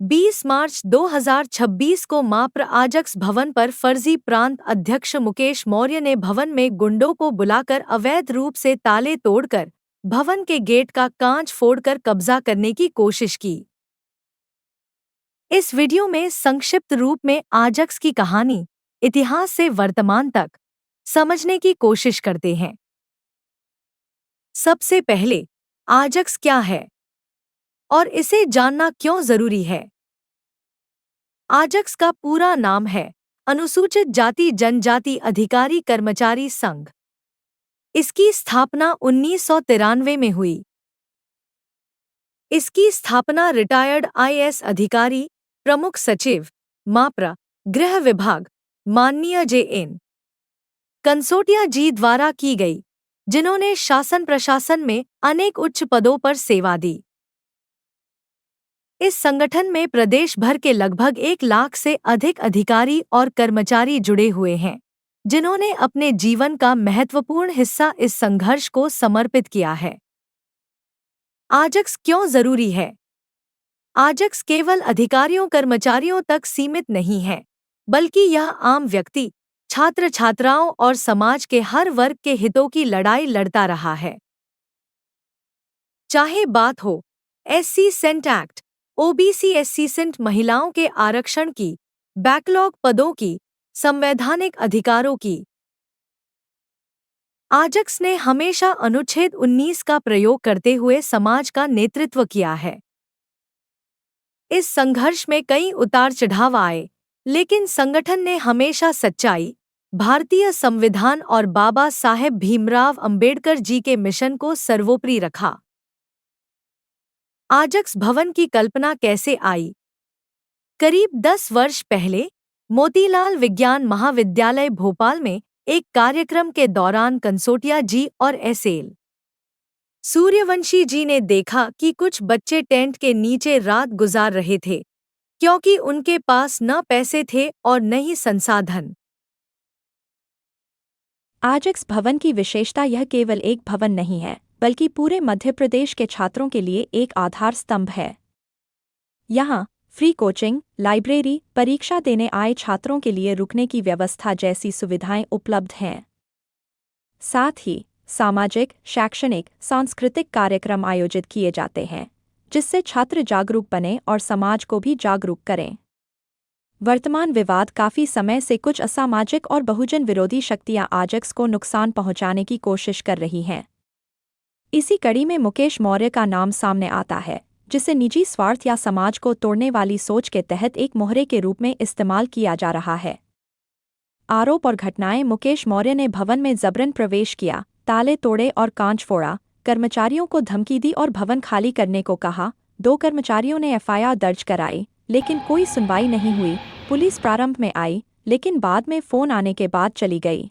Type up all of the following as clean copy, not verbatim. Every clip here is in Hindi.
20 मार्च 2026 को माप्र आजक्स भवन पर फर्जी प्रांत अध्यक्ष मुकेश मौर्य ने भवन में गुंडों को बुलाकर अवैध रूप से ताले तोड़कर भवन के गेट का कांच फोड़कर कब्जा करने की कोशिश की। इस वीडियो में संक्षिप्त रूप में आजक्स की कहानी इतिहास से वर्तमान तक समझने की कोशिश करते हैं। सबसे पहले, आजक्स क्या है और इसे जानना क्यों जरूरी है? आजक्स का पूरा नाम है अनुसूचित जाति जनजाति अधिकारी कर्मचारी संघ। इसकी स्थापना 1993 में हुई। इसकी स्थापना रिटायर्ड आईएएस अधिकारी प्रमुख सचिव माप्र गृह विभाग माननीय जे.एन. कंसोटिया जी द्वारा की गई, जिन्होंने शासन प्रशासन में अनेक उच्च पदों पर सेवा दी। इस संगठन में प्रदेश भर के लगभग 1 लाख से अधिक अधिकारी और कर्मचारी जुड़े हुए हैं, जिन्होंने अपने जीवन का महत्वपूर्ण हिस्सा इस संघर्ष को समर्पित किया है। आजक्स क्यों जरूरी है? आजक्स केवल अधिकारियों कर्मचारियों तक सीमित नहीं है, बल्कि यह आम व्यक्ति, छात्र छात्राओं और समाज के हर वर्ग के हितों की लड़ाई लड़ता रहा है। चाहे बात हो SC ST act, OBC SC ST महिलाओं के आरक्षण की, बैकलॉग पदों की, संवैधानिक अधिकारों की। आजक्स ने हमेशा अनुच्छेद 19 का प्रयोग करते हुए समाज का नेतृत्व किया है। इस संघर्ष में कई उतार चढ़ाव आए, लेकिन संगठन ने हमेशा सच्चाई, भारतीय संविधान और बाबा साहेब भीमराव अंबेडकर जी के मिशन को सर्वोपरि रखा। आजक्स भवन की कल्पना कैसे आई? करीब 10 वर्ष पहले मोतीलाल विज्ञान महाविद्यालय भोपाल में एक कार्यक्रम के दौरान कंसोटिया जी और एस.एल. सूर्यवंशी जी ने देखा कि कुछ बच्चे टेंट के नीचे रात गुजार रहे थे, क्योंकि उनके पास न पैसे थे और न ही संसाधन। आजक्स भवन की विशेषता यह केवल एक भवन नहीं है, बल्कि पूरे मध्य प्रदेश के छात्रों के लिए एक आधार स्तंभ है। यहाँ फ्री कोचिंग, लाइब्रेरी, परीक्षा देने आए छात्रों के लिए रुकने की व्यवस्था जैसी सुविधाएं उपलब्ध हैं। साथ ही सामाजिक, शैक्षणिक, सांस्कृतिक कार्यक्रम आयोजित किए जाते हैं, जिससे छात्र जागरूक बने और समाज को भी जागरूक करें। वर्तमान विवाद काफी समय से कुछ असामाजिक और बहुजन विरोधी शक्तियां आजक्स को नुकसान पहुंचाने की कोशिश कर रही हैं। इसी कड़ी में मुकेश मौर्य का नाम सामने आता है, जिसे निजी स्वार्थ या समाज को तोड़ने वाली सोच के तहत एक मोहरे के रूप में इस्तेमाल किया जा रहा है। आरोप और घटनाएं: मुकेश मौर्य ने भवन में जबरन प्रवेश किया, ताले तोड़े और कांच फोड़ा, कर्मचारियों को धमकी दी और भवन खाली करने को कहा। 2 कर्मचारियों ने एफआईआर दर्ज कराई, लेकिन कोई सुनवाई नहीं हुई। पुलिस प्रारंभ में आई, लेकिन बाद में फोन आने के बाद चली गई।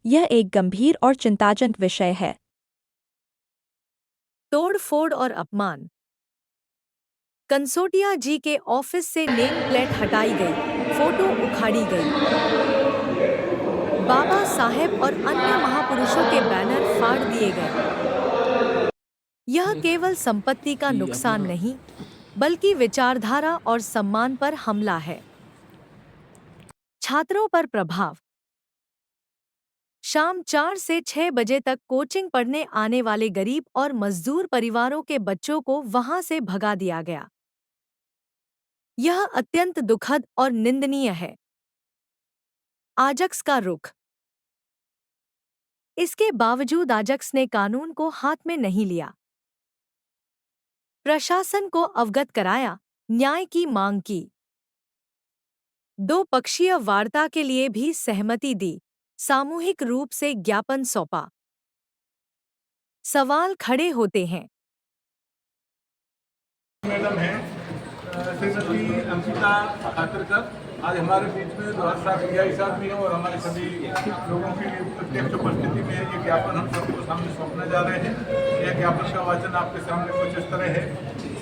यह एक गंभीर और चिंताजनक विषय है। तोड़-फोड़ और अपमान। कंसोटिया जी के ऑफिस से नेम प्लेट हटाई गई, फोटो उखाड़ी गई। बाबा साहेब और अन्य महापुरुषों के बैनर फाड़ दिए गए। यह केवल संपत्ति का नुकसान नहीं, बल्कि विचारधारा और सम्मान पर हमला है। छात्रों पर प्रभाव। शाम 4 से 6 बजे तक कोचिंग पढ़ने आने वाले गरीब और मजदूर परिवारों के बच्चों को वहां से भगा दिया गया। यह अत्यंत दुखद और निंदनीय है। आजक्स का रुख। इसके बावजूद आजक्स ने कानून को हाथ में नहीं लिया। प्रशासन को अवगत कराया, न्याय की मांग की। 2 पक्षीय वार्ता के लिए भी सहमति दी, सामूहिक रूप से ज्ञापन सौंपा। सवाल खड़े होते हैं। मैडम हैं श्रीमती अंकिता ठाकरकर आज हमारे बीच में 2 साहब भी हैं और हमारे सभी लोगों की प्रत्यक्ष उपस्थिति में ये ज्ञापन हम सबको सामने सौंपने जा रहे हैं। यह ज्ञापन का वाचन आपके सामने कुछ इस तरह है।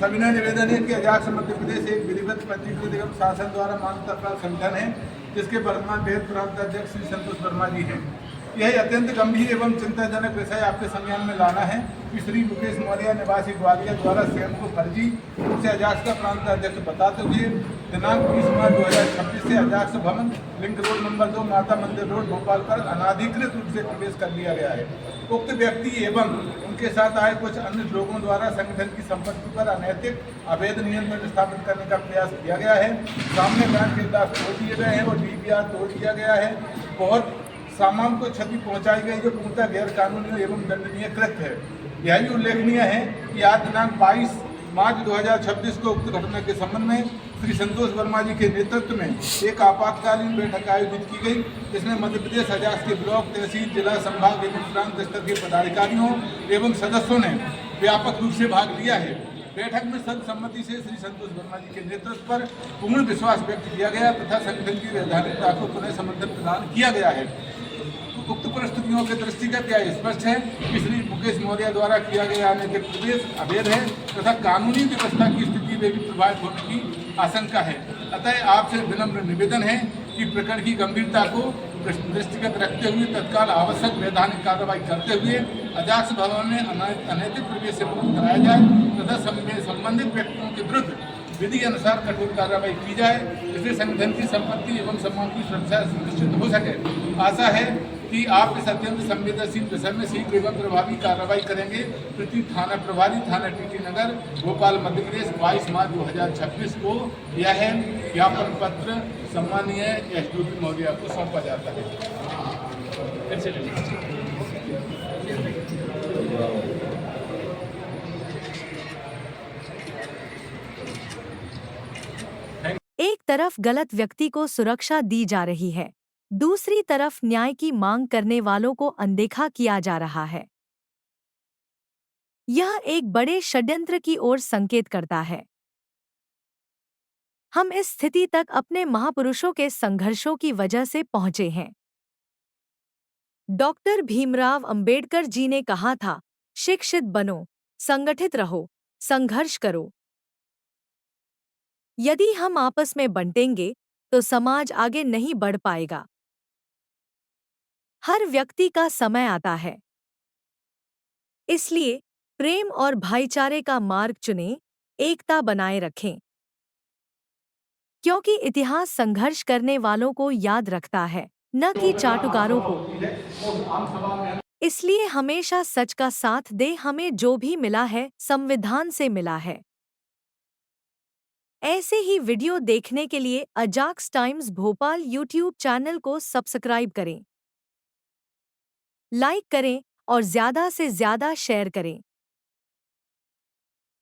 सविनय निवेदन है कि अजाक्स मध्य प्रदेश एक विधिवत पंजीकृत एवं शासन द्वारा मान्यता प्राप्त संगठन है, जिसके वर्तमान बेहद प्रांत अध्यक्ष श्री संतोष वर्मा जी हैं। यह अत्यंत गंभीर एवं चिंताजनक विषय आपके संज्ञान में लाना है कि श्री मुकेश मौर्य निवासी ग्वालियर द्वारा स्वयं को फर्जी रूप से अजाक्स का प्रांत अध्यक्ष बताते हुए दिनांक 20 मार्च 2026 से अजाक्स भवन लिंक रोड नंबर 2 माता मंदिर रोड भोपाल पर अनाधिकृत रूप से प्रवेश कर लिया गया है। उक्त व्यक्ति एवं उनके साथ आए कुछ अन्य लोगों द्वारा संगठन की संपत्ति पर अनैतिक अवैध नियंत्रण स्थापित करने का प्रयास किया गया है। सामने ब्रांच के दाख तोड़ दिए गए हैं और DVR तोड़ दिया गया है। बहुत सामान को क्षति पहुंचाई गई जो पूर्णतः गैर कानूनी एवं दंडनीय कृत्य है। यह भी उल्लेखनीय है कि आज दिनांक 22 मार्च 2026 को उक्त घटना के संबंध में श्री संतोष वर्मा जी के नेतृत्व में एक आपातकालीन बैठक आयोजित की गई, जिसमें मध्य प्रदेश अजाक्स के ब्लॉक, तहसील, जिला, संभाग एवं प्रांत स्तर के पदाधिकारियों एवं सदस्यों ने व्यापक रूप से भाग लिया है। बैठक में सर्वसम्मति से श्री संतोष वर्मा जी के नेतृत्व पर पूर्ण विश्वास व्यक्त किया गया तथा संगठन की वैधानिकता को पुनः समर्थन प्रदान किया गया है। उक्त परिस्थितियों के दृष्टिगत यह स्पष्ट है कि श्री मुकेश मौर्य द्वारा किया गया अनैतिक प्रवेश अवैध है तथा कानूनी व्यवस्था की स्थिति में भी प्रभावित होने की आशंका है। अतः आपसे विनम्र निवेदन है कि प्रकरण की गंभीरता को दृष्टिगत रखते हुए तत्काल आवश्यक वैधानिक कार्रवाई करते हुए अजाक्स भवन में अनैतिक प्रवेश से मुक्त कराया जाए तथा संबंधित व्यक्तियों के विरुद्ध विधि अनुसार कठोर कार्रवाई की जाए, जिससे संगठन की संपत्ति एवं सम्मान की सुरक्षा सुनिश्चित हो सके। आशा है कि आप इस अत्यंत संवेदनशील विषय में शीघ्र एवं प्रभावी कार्रवाई करेंगे। प्रति थाना प्रभारी थाना TT नगर भोपाल मध्य प्रदेश 22 मार्च 2026 को यह ज्ञापन पत्र सम्मानीय SDO महोदय को सौंपा जाता है। एक तरफ गलत व्यक्ति को सुरक्षा दी जा रही है, दूसरी तरफ न्याय की मांग करने वालों को अनदेखा किया जा रहा है। यह एक बड़े षड्यंत्र की ओर संकेत करता है। हम इस स्थिति तक अपने महापुरुषों के संघर्षों की वजह से पहुंचे हैं। डॉक्टर भीमराव अंबेडकर जी ने कहा था, शिक्षित बनो, संगठित रहो, संघर्ष करो। यदि हम आपस में बंटेंगे तो समाज आगे नहीं बढ़ पाएगा। हर व्यक्ति का समय आता है, इसलिए प्रेम और भाईचारे का मार्ग चुनें, एकता बनाए रखें, क्योंकि इतिहास संघर्ष करने वालों को याद रखता है, न कि चाटुकारों को। इसलिए हमेशा सच का साथ दे। हमें जो भी मिला है संविधान से मिला है। ऐसे ही वीडियो देखने के लिए AJAKS times Bhopal YouTube channel को सब्सक्राइब करें, लाइक करें और ज़्यादा से ज़्यादा शेयर करें।